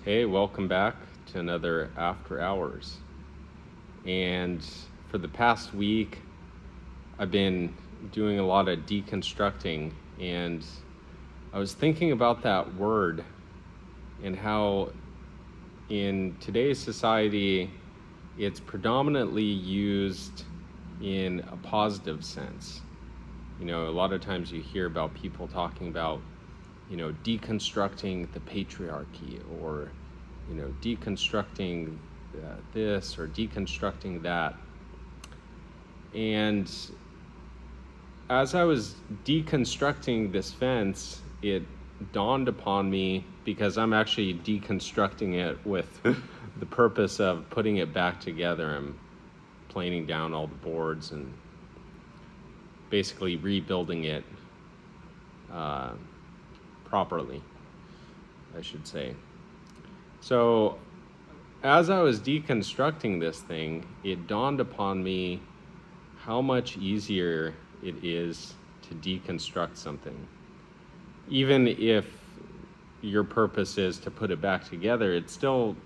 Hey, welcome back to another After Hours. And for the past week, I've been doing a lot of deconstructing, and I was thinking about that word and how in today's society it's predominantly used in a positive sense. A lot of times you hear about people talking about, deconstructing the patriarchy or, deconstructing this or deconstructing that. And as I was deconstructing this fence, it dawned upon me, because I'm actually deconstructing it with the purpose of putting it back together. I'm planing down all the boards and basically rebuilding it uh, properly, I should say. So as I was deconstructing this thing, it dawned upon me how much easier it is to deconstruct something. Even if your purpose is to put it back together, it's still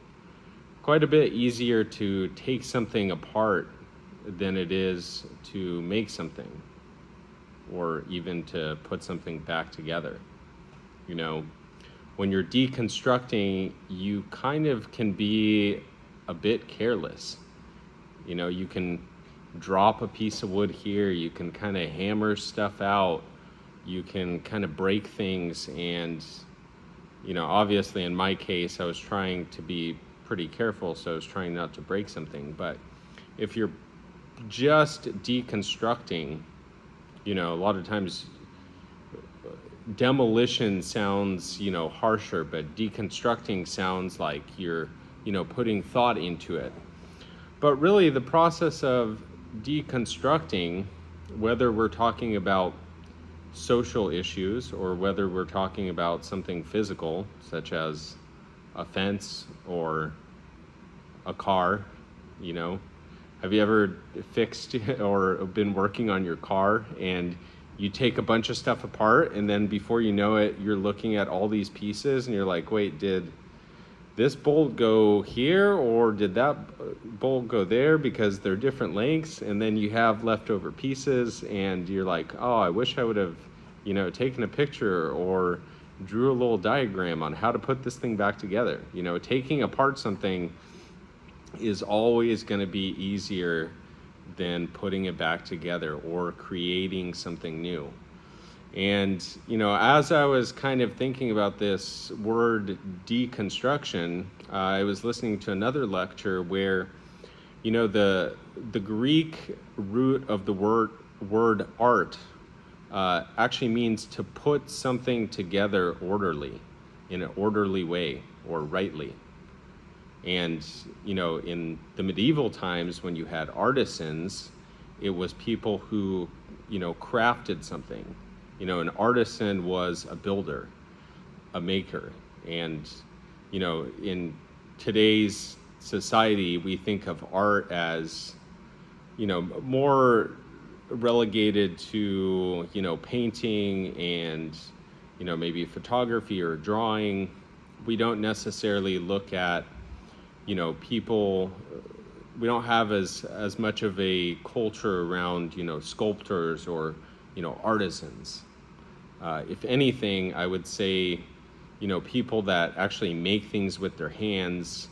quite a bit easier to take something apart than it is to make something, or even to put something back together. When you're deconstructing, you kind of can be a bit careless. You can drop a piece of wood here, you can kind of hammer stuff out, you can kind of break things, and obviously in my case I was trying to be pretty careful, so I was trying not to break something. But if you're just deconstructing, a lot of times demolition sounds harsher, but deconstructing sounds like you're putting thought into it. But really the process of deconstructing, whether we're talking about social issues or whether we're talking about something physical such as a fence or a car, have you ever fixed or been working on your car and you take a bunch of stuff apart, and then before you know it, you're looking at all these pieces and you're like, wait, did this bolt go here or did that bolt go there, because they're different lengths? And then you have leftover pieces and you're like, oh, I wish I would have taken a picture or drew a little diagram on how to put this thing back together. Taking apart something is always going to be easier than putting it back together or creating something new. And, as I was kind of thinking about this word deconstruction, I was listening to another lecture where, the Greek root of the word art actually means to put something together orderly, in an orderly way or rightly. And, in the medieval times when you had artisans, it was people who, crafted something. An artisan was a builder, a maker. And, in today's society, we think of art as, more relegated to, painting and, maybe photography or drawing. We don't necessarily look at, people, we don't have as much of a culture around, sculptors or, artisans. If anything, I would say, people that actually make things with their hands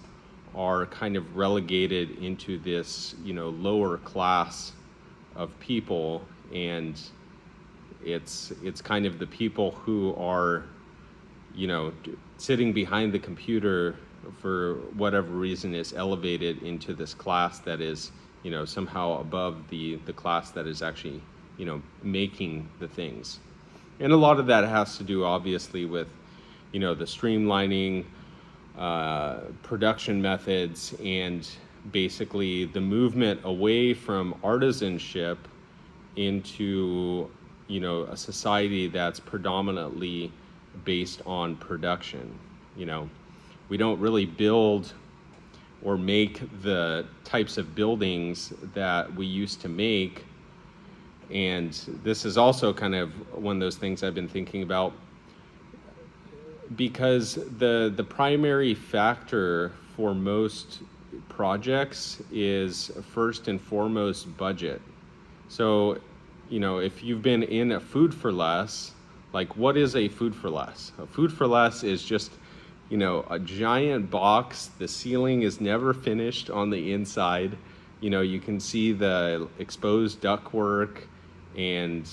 are kind of relegated into this, lower class of people. And it's kind of the people who are, sitting behind the computer for whatever reason is elevated into this class that is, somehow above the class that is actually, making the things. And a lot of that has to do obviously with, the streamlining, production methods, and basically the movement away from artisanship into, a society that's predominantly based on production. We don't really build or make the types of buildings that we used to make. And this is also kind of one of those things I've been thinking about. because the primary factor for most projects is first and foremost budget. So, if you've been in a food for less, like what is a food for less? A food for less is just, a giant box. The ceiling is never finished on the inside. You can see the exposed ductwork and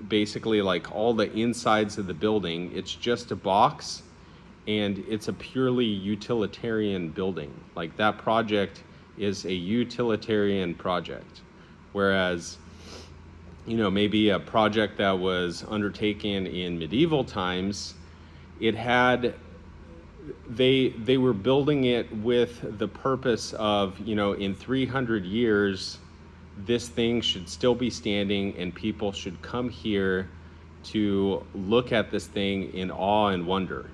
basically like all the insides of the building. It's just a box, and it's a purely utilitarian building. Like that project is a utilitarian project. Whereas, maybe a project that was undertaken in medieval times, they were building it with the purpose of, in 300 years, this thing should still be standing and people should come here to look at this thing in awe and wonder.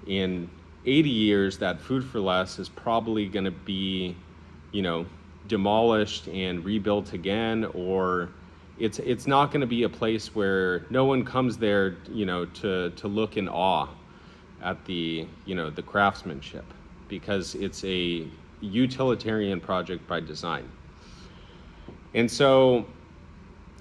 In 80 years, that food for less is probably going to be, demolished and rebuilt again, or it's not going to be a place where no one comes there, to look in awe at the craftsmanship, because it's a utilitarian project by design. And so,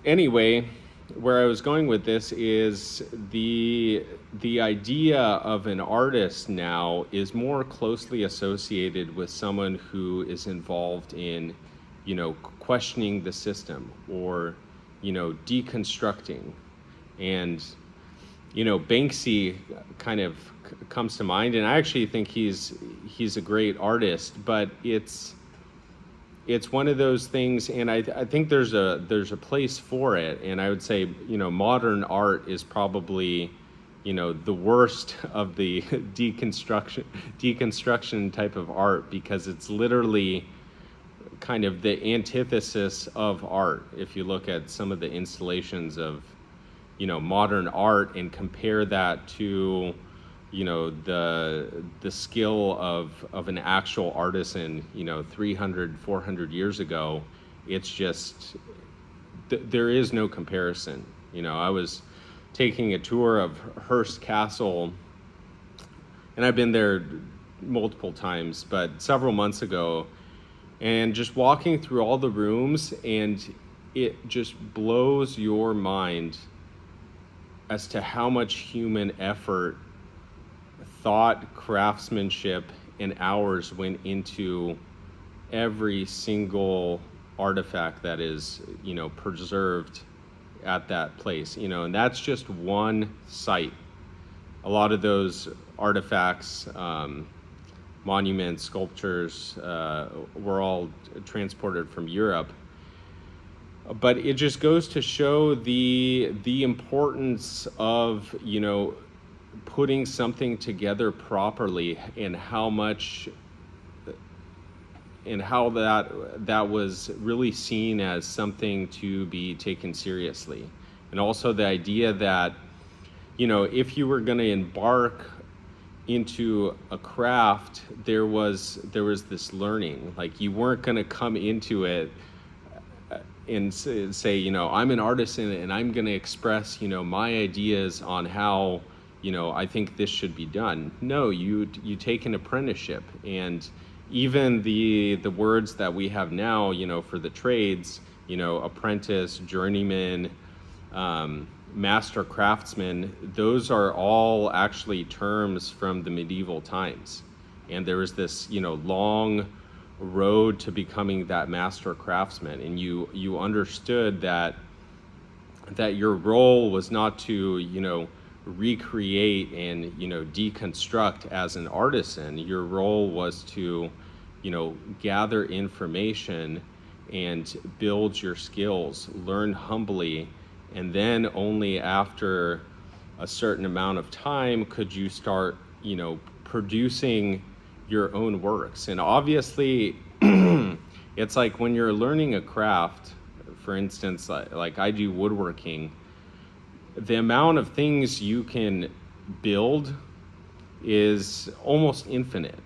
anyway, where I was going with this is the idea of an artist now is more closely associated with someone who is involved in, questioning the system, or, deconstructing. And, Banksy kind of comes to mind, and I actually think he's a great artist, but it's one of those things, and I think there's a place for it. And I would say, modern art is probably, the worst of the deconstruction type of art, because it's literally kind of the antithesis of art. If you look at some of the installations of, modern art and compare that to, the skill of an actual artisan, 300, 400 years ago, it's just, there is no comparison. I was taking a tour of Hearst Castle, and I've been there multiple times, but several months ago, and just walking through all the rooms, and it just blows your mind as to how much human effort, thought, craftsmanship, and hours went into every single artifact that is, preserved at that place. And that's just one site. A lot of those artifacts, monuments, sculptures, were all transported from Europe. But it just goes to show the importance of, putting something together properly, and how much, and how that was really seen as something to be taken seriously. And also the idea that, if you were going to embark into a craft, there was this learning. Like, you weren't going to come into it and say, I'm an artisan and I'm going to express, my ideas on how, I think this should be done. No, you take an apprenticeship. And even the words that we have now, for the trades, apprentice, journeyman, master craftsman, those are all actually terms from the medieval times. And there was this, long road to becoming that master craftsman. And you understood that your role was not to, recreate and, deconstruct as an artisan. Your role was to, gather information and build your skills, learn humbly, and then only after a certain amount of time could you start, producing your own works. And obviously, it's like when you're learning a craft, for instance, like I do woodworking, the amount of things you can build is almost infinite.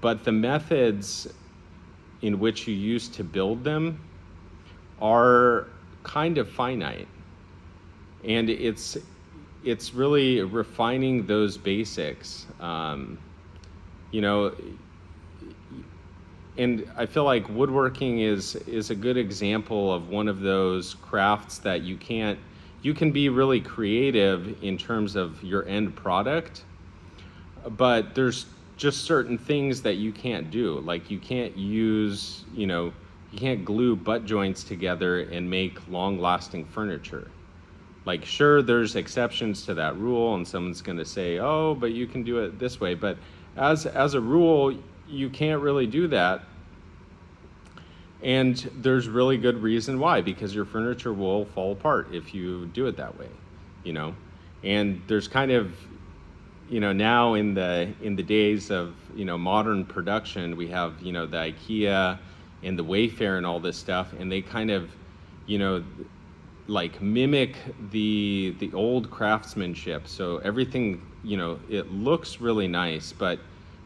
But the methods in which you use to build them are kind of finite. And it's it's really refining those basics. You know, and I feel like woodworking is a good example of one of those crafts that you can be really creative in terms of your end product, but there's just certain things that you can't do. Like you can't use, you can't glue butt joints together and make long-lasting furniture. Like, sure, there's exceptions to that rule, and someone's going to say, oh, but you can do it this way. But as a rule, you can't really do that. And there's really good reason why, because your furniture will fall apart if you do it that way, And there's kind of, now in the days of, modern production, we have, the IKEA and the Wayfair and all this stuff, and they kind of, like mimic the old craftsmanship. So everything, it looks really nice, but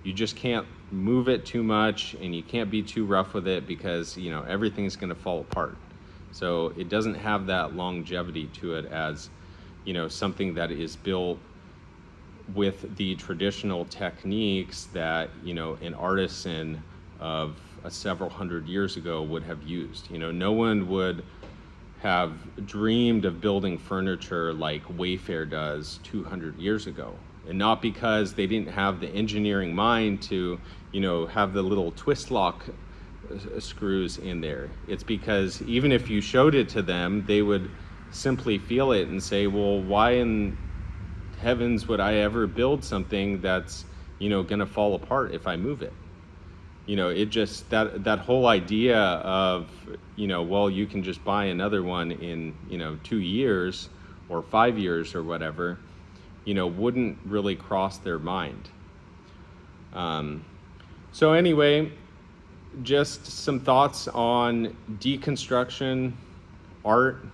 you just can't move it too much, and you can't be too rough with it, because everything's going to fall apart. So it doesn't have that longevity to it as something that is built with the traditional techniques that an artisan of several hundred years ago would have used. No one would have dreamed of building furniture like Wayfair does 200 years ago. And not because they didn't have the engineering mind to, have the little twist lock screws in there. It's because even if you showed it to them, they would simply feel it and say, well, why in heavens would I ever build something that's, gonna fall apart if I move it? It just, that whole idea of, well, you can just buy another one in, 2 years or 5 years or whatever, wouldn't really cross their mind. So anyway, just some thoughts on deconstruction, art,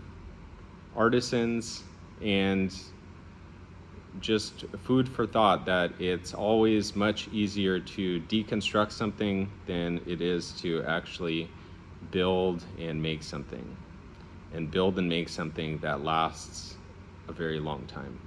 artisans, and just food for thought that it's always much easier to deconstruct something than it is to actually build and make something, and build and make something that lasts a very long time.